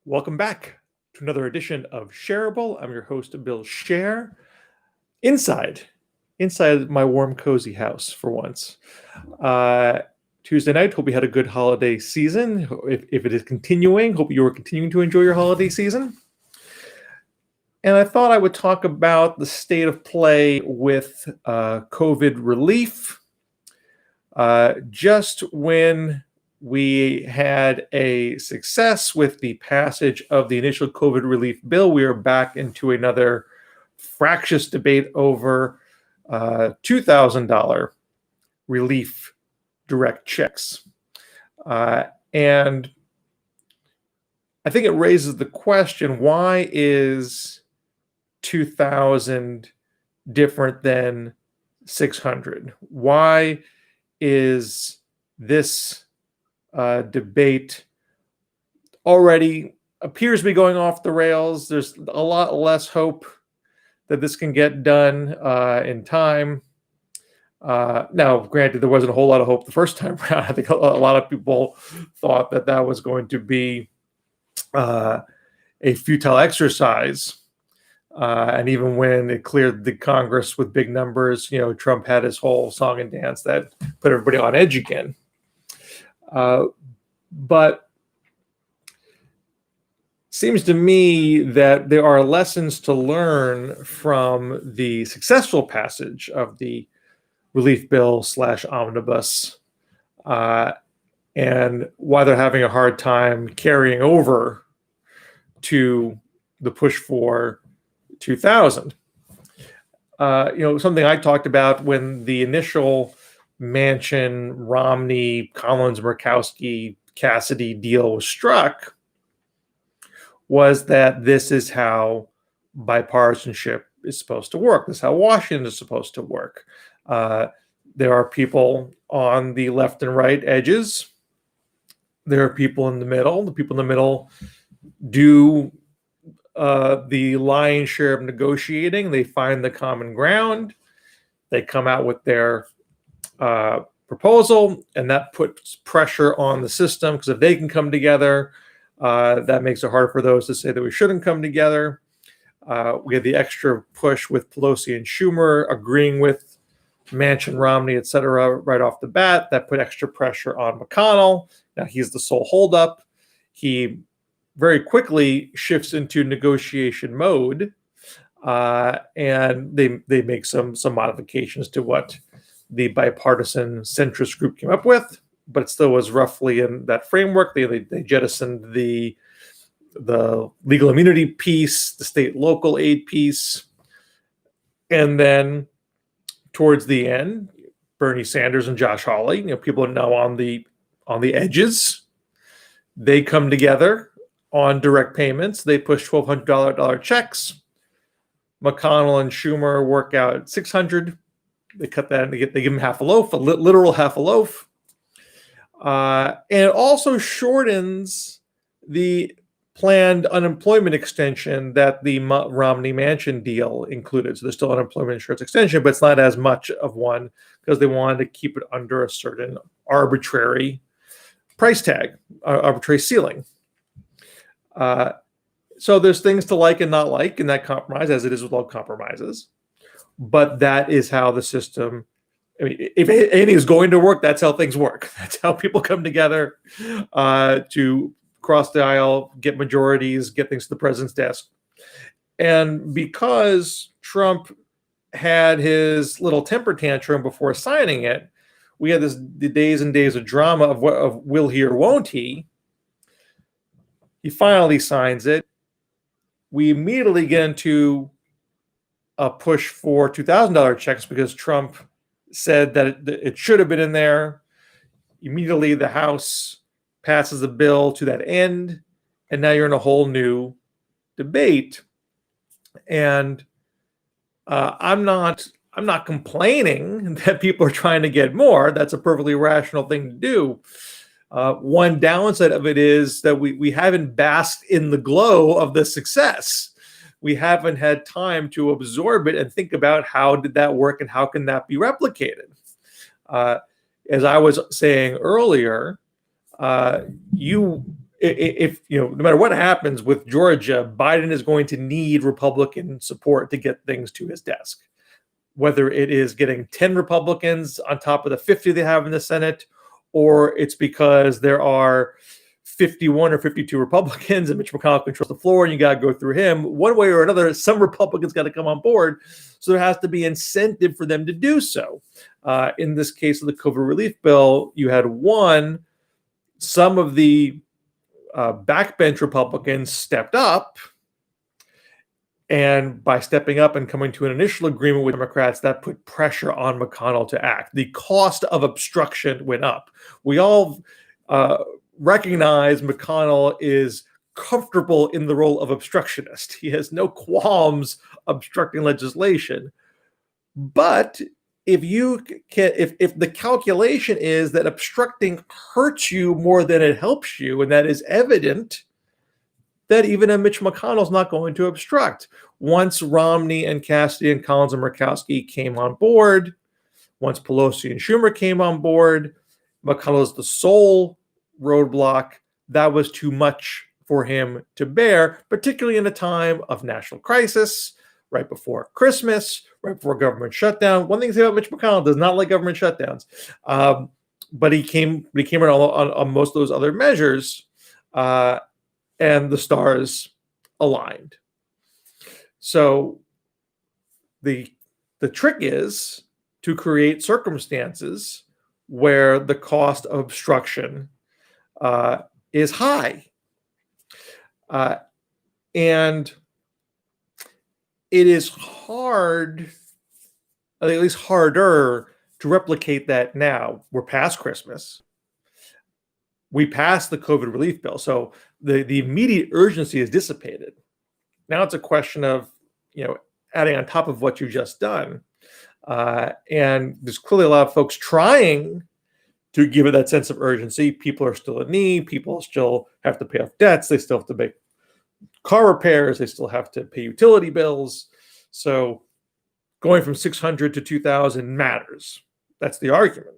Welcome back to another edition of Scherable. I'm your host, Bill Scher. Inside my warm, cozy house for once. Tuesday night, hope you had a good holiday season. If it is continuing, hope you are continuing to enjoy your holiday season. And I thought I would talk about the state of play with COVID relief. Just when we had a success with the passage of the initial COVID relief bill, we are back into another fractious debate over $2,000 relief direct checks. And I think it raises the question, why is 2,000 different than 600? Why is this debate already appears to be going off the rails? There's a lot less hope that this can get done in time. Now, granted, there wasn't a whole lot of hope the first time around. I think a lot of people thought that that was going to be a futile exercise. And even when it cleared the Congress with big numbers, Trump had his whole song and dance that put everybody on edge again. But seems to me that there are lessons to learn from the successful passage of the relief bill / omnibus, and why they're having a hard time carrying over to the push for 2000. Something I talked about when the initial Manchin, Romney, Collins, Murkowski, Cassidy deal was struck was that this is how bipartisanship is supposed to work. This is how Washington is supposed to work. There are people on the left and right edges. There are people in the middle. The people in the middle do the lion's share of negotiating. They find the common ground. They come out with their proposal, and that puts pressure on the system, because if they can come together, that makes it hard for those to say that we shouldn't come together. We had the extra push with Pelosi and Schumer agreeing with Manchin, Romney, et cetera, right off the bat. That put extra pressure on McConnell. Now he's the sole holdup. He very quickly shifts into negotiation mode, and they make some modifications to what the bipartisan centrist group came up with, but it still was roughly in that framework. They jettisoned the legal immunity piece, the state local aid piece, and then towards the end, Bernie Sanders and Josh Hawley, people are now on the edges. They come together on direct payments. They push $1,200 checks. McConnell and Schumer work out $600. They cut that and they give them half a loaf, a literal half a loaf. And it also shortens the planned unemployment extension that the Romney-Manchin deal included. So there's still unemployment insurance extension, but it's not as much of one because they wanted to keep it under a certain arbitrary price tag, arbitrary ceiling. So there's things to like and not like in that compromise, as it is with all compromises. But that is how the system, if anything is going to work, that's how things work. That's how people come together to cross the aisle, get majorities, get things to the president's desk. And because Trump had his little temper tantrum before signing it, we had the days and days of drama of will he or won't he. He finally signs it. We immediately get into a push for $2,000 checks because Trump said that it should have been in there. Immediately, the House passes a bill to that end, and now you're in a whole new debate. And I'm not complaining that people are trying to get more. That's a perfectly rational thing to do. One downside of it is that we haven't basked in the glow of the success. We haven't had time to absorb it and think about how did that work and how can that be replicated. As I was saying earlier, you if no matter what happens with Georgia, Biden is going to need Republican support to get things to his desk. Whether it is getting 10 Republicans on top of the 50 they have in the Senate, or it's because there are 51 or 52 Republicans and Mitch McConnell controls the floor and you got to go through him. One way or another, some Republicans got to come on board. So there has to be incentive for them to do so. In this case of the COVID relief bill, you had some of the backbench Republicans stepped up. And by stepping up and coming to an initial agreement with Democrats, that put pressure on McConnell to act. The cost of obstruction went up. We all recognize McConnell is comfortable in the role of obstructionist. He has no qualms obstructing legislation. But if the calculation is that obstructing hurts you more than it helps you, and that is evident, that even a Mitch McConnell's not going to obstruct. Once Romney and Cassidy and Collins and Murkowski came on board, once Pelosi and Schumer came on board, McConnell is the sole roadblock. That was too much for him to bear, particularly in a time of national crisis, right before Christmas, right before government shutdown. One thing to say about Mitch McConnell, does not like government shutdowns, but he came in on most of those other measures. And the stars aligned. So the trick is to create circumstances where the cost of obstruction is high. And it is hard, at least harder, to replicate that now. We're past Christmas. We passed the COVID relief bill. So the immediate urgency is dissipated. Now it's a question of, adding on top of what you've just done. And there's clearly a lot of folks trying to give it that sense of urgency. People are still in need. People still have to pay off debts. They still have to make car repairs. They still have to pay utility bills. So going from 600 to 2,000 matters. That's the argument.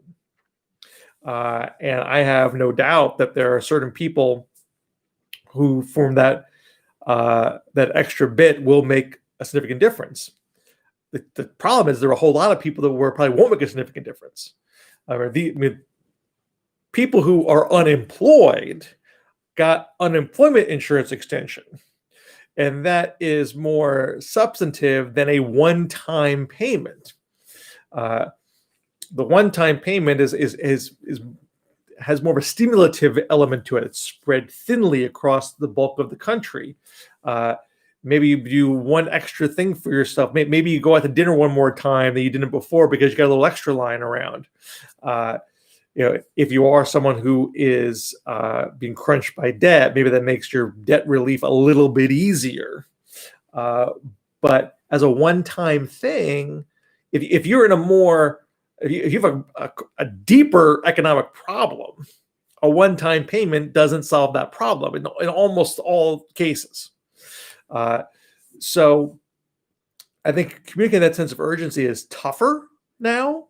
And I have no doubt that there are certain people who form that extra bit will make a significant difference. The problem is there are a whole lot of people that probably won't make a significant difference. People who are unemployed got unemployment insurance extension, and that is more substantive than a one-time payment. The one-time payment has more of a stimulative element to it. It's spread thinly across the bulk of the country. Maybe you do one extra thing for yourself. Maybe you go out to dinner one more time than you didn't before because you got a little extra lying around. If you are someone who is being crunched by debt, maybe that makes your debt relief a little bit easier. But as a one-time thing, if you're in if you have a deeper economic problem, a one-time payment doesn't solve that problem in almost all cases. So I think communicating that sense of urgency is tougher now.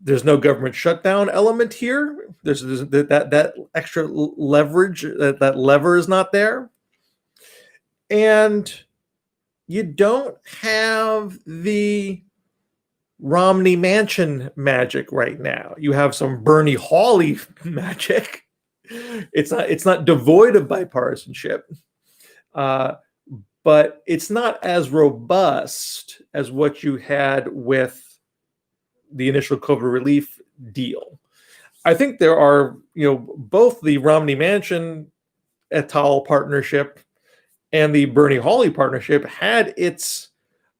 There's no government shutdown element here. There's that extra leverage, that lever is not there. And you don't have the Romney Mansion magic right now. You have some Bernie Hawley magic. It's not devoid of bipartisanship, but it's not as robust as what you had with the initial COVID relief deal. I think there are, both the Romney Mansion et al. Partnership and the Bernie Hawley partnership had its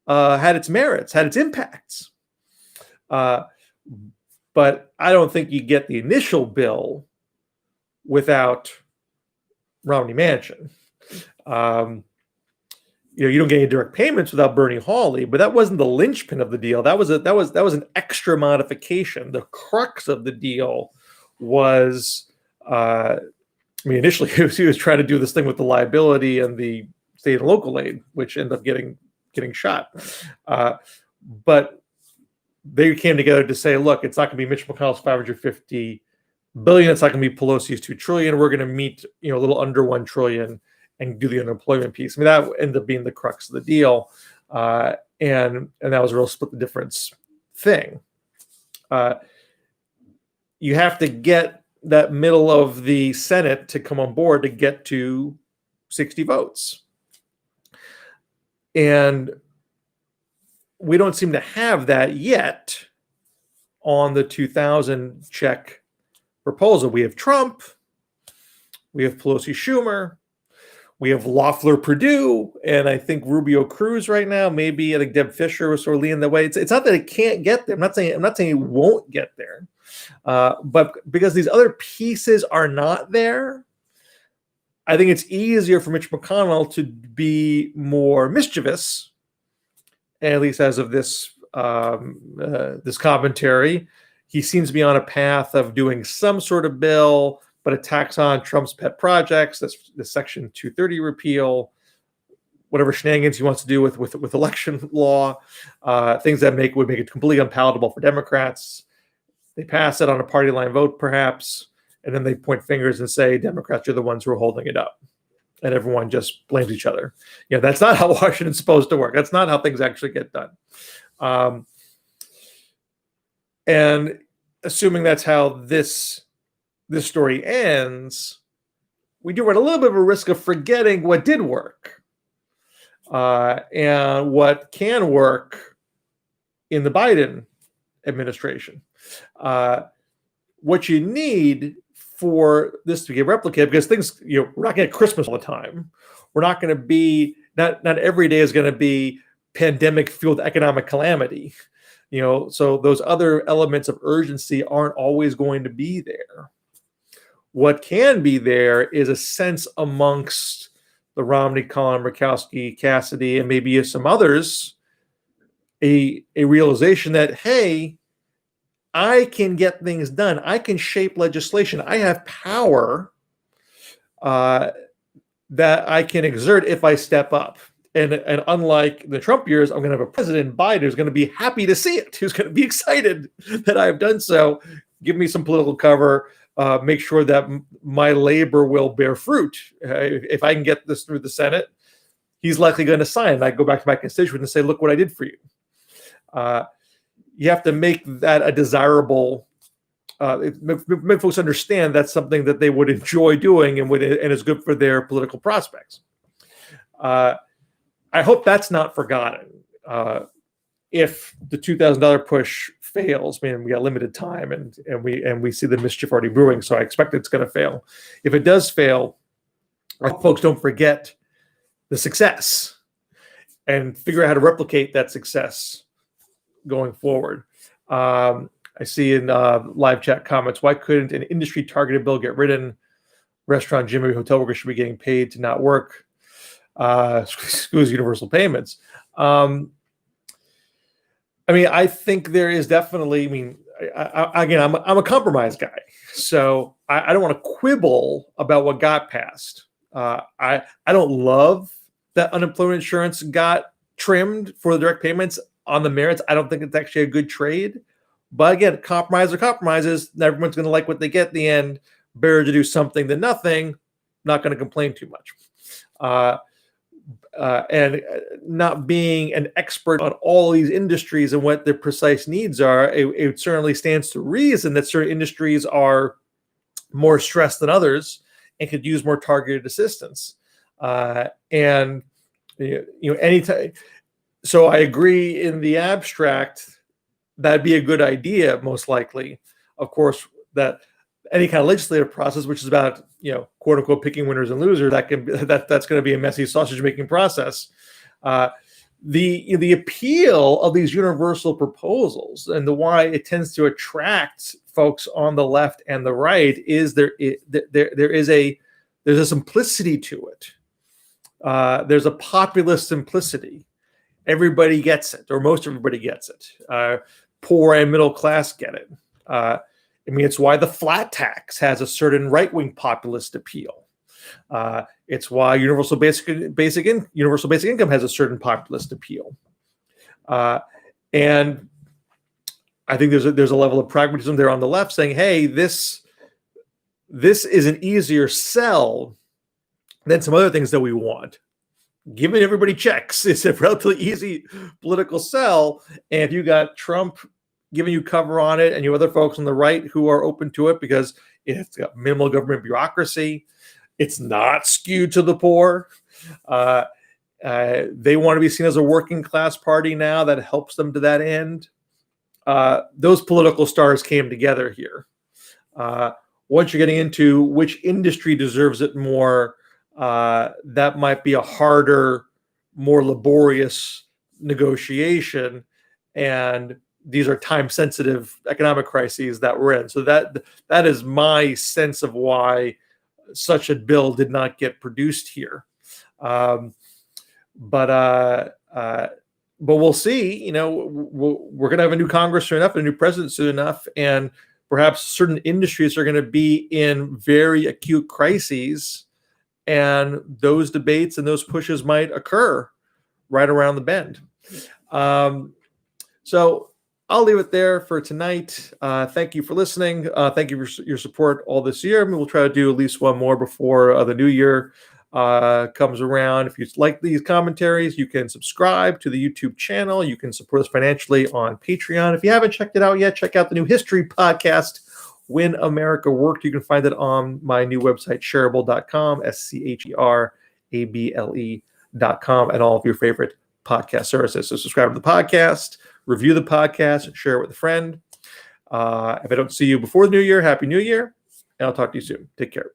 merits, had its impacts. But I don't think you get the initial bill without Romney Mansion. You don't get any direct payments without Bernie Hawley, but that wasn't the linchpin of the deal. That was an extra modification. The crux of the deal was, initially he was trying to do this thing with the liability and the state and local aid, which ended up getting shot. But they came together to say, look, it's not going to be Mitch McConnell's $550 billion. It's not going to be Pelosi's 2 trillion. We're going to meet, a little under 1 trillion and do the unemployment piece. I mean, that ended up being the crux of the deal. And that was a real split the difference thing. You have to get that middle of the Senate to come on board to get to 60 votes. And we don't seem to have that yet on the 2000 check proposal. We have Trump, we have Pelosi Schumer, we have Loeffler Perdue, and I think Rubio Cruz right now. Maybe I think Deb Fischer was sort of leading the way. It's not that it can't get there. I'm not saying it won't get there, but because these other pieces are not there, I think it's easier for Mitch McConnell to be more mischievous, at least as of this this commentary. He seems to be on a path of doing some sort of bill, but attacks on Trump's pet projects, the Section 230 repeal, whatever shenanigans he wants to do with election law, things that would make it completely unpalatable for Democrats. They pass it on a party line vote, perhaps, and then they point fingers and say, Democrats are the ones who are holding it up. And everyone just blames each other. That's not how Washington's supposed to work. That's not how things actually get done. And assuming that's how this story ends, we do run a little bit of a risk of forgetting what did work and what can work in the Biden administration. What you need for this to get replicated, because things, we're not going to get Christmas all the time. We're not going to be, not every day is going to be pandemic-fueled economic calamity. So those other elements of urgency aren't always going to be there. What can be there is a sense amongst the Romney, Collin, Murkowski, Cassidy, and maybe some others, a realization that, hey, I can get things done. I can shape legislation. I have power that I can exert if I step up. And unlike the Trump years, I'm going to have a President Biden who's going to be happy to see it, who's going to be excited that I've done so. Give me some political cover. Make sure that my labor will bear fruit. If I can get this through the Senate, he's likely going to sign. I go back to my constituents and say, look what I did for you. You have to make that a desirable, make folks understand that's something that they would enjoy doing and is good for their political prospects. I hope that's not forgotten. If the $2,000 push fails, we got limited time, and we see the mischief already brewing, so I expect it's going to fail. If it does fail, I hope folks don't forget the success and figure out how to replicate that success going forward. I see in live chat comments, why couldn't an industry targeted bill get written? Restaurant, gym, or hotel workers should be getting paid to not work. Schools, universal payments. I think there is definitely, I'm a compromise guy, so I don't want to quibble about what got passed. I don't love that unemployment insurance got trimmed for the direct payments on the merits. I don't think it's actually a good trade. But again, compromises. Everyone's going to like what they get at the end. Better to do something than nothing. Not going to complain too much. And not being an expert on all these industries and what their precise needs are, it certainly stands to reason that certain industries are more stressed than others and could use more targeted assistance. Anytime. So I agree in the abstract, that'd be a good idea, most likely. Of course, that any kind of legislative process, which is about, quote unquote, picking winners and losers, that's going to be a messy sausage making process. The appeal of these universal proposals and the why it tends to attract folks on the left and the right is there's a simplicity to it. There's a populist simplicity. Everybody gets it, or most everybody gets it. Poor and middle class get it. It's why the flat tax has a certain right-wing populist appeal. It's why universal basic income has a certain populist appeal. And I think there's a level of pragmatism there on the left saying, hey, this this is an easier sell than some other things that we want. Giving everybody checks is a relatively easy political sell. And if you got Trump giving you cover on it and you have other folks on the right who are open to it because it's got minimal government bureaucracy, it's not skewed to the poor. They want to be seen as a working class party now that helps them to that end. Those political stars came together here. Once you're getting into which industry deserves it more, that might be a harder, more laborious negotiation. And these are time-sensitive economic crises that we're in. So that is my sense of why such a bill did not get produced here. But we'll see. We're going to have a new Congress soon enough, a new president soon enough, and perhaps certain industries are going to be in very acute crises, and those debates and those pushes might occur right around the bend. So I'll leave it there for tonight. Thank you for listening. Thank you for your support all this year. We'll try to do at least one more before the new year comes around. If you like these commentaries, you can subscribe to the YouTube channel. You can support us financially on Patreon. If you haven't checked it out yet, check out the new history podcast, When America Worked. You can find it on my new website, Scherable.com, Scherable.com, and all of your favorite podcast services. So subscribe to the podcast, review the podcast, share it with a friend. If I don't see you before the new year, Happy New Year, and I'll talk to you soon. Take care.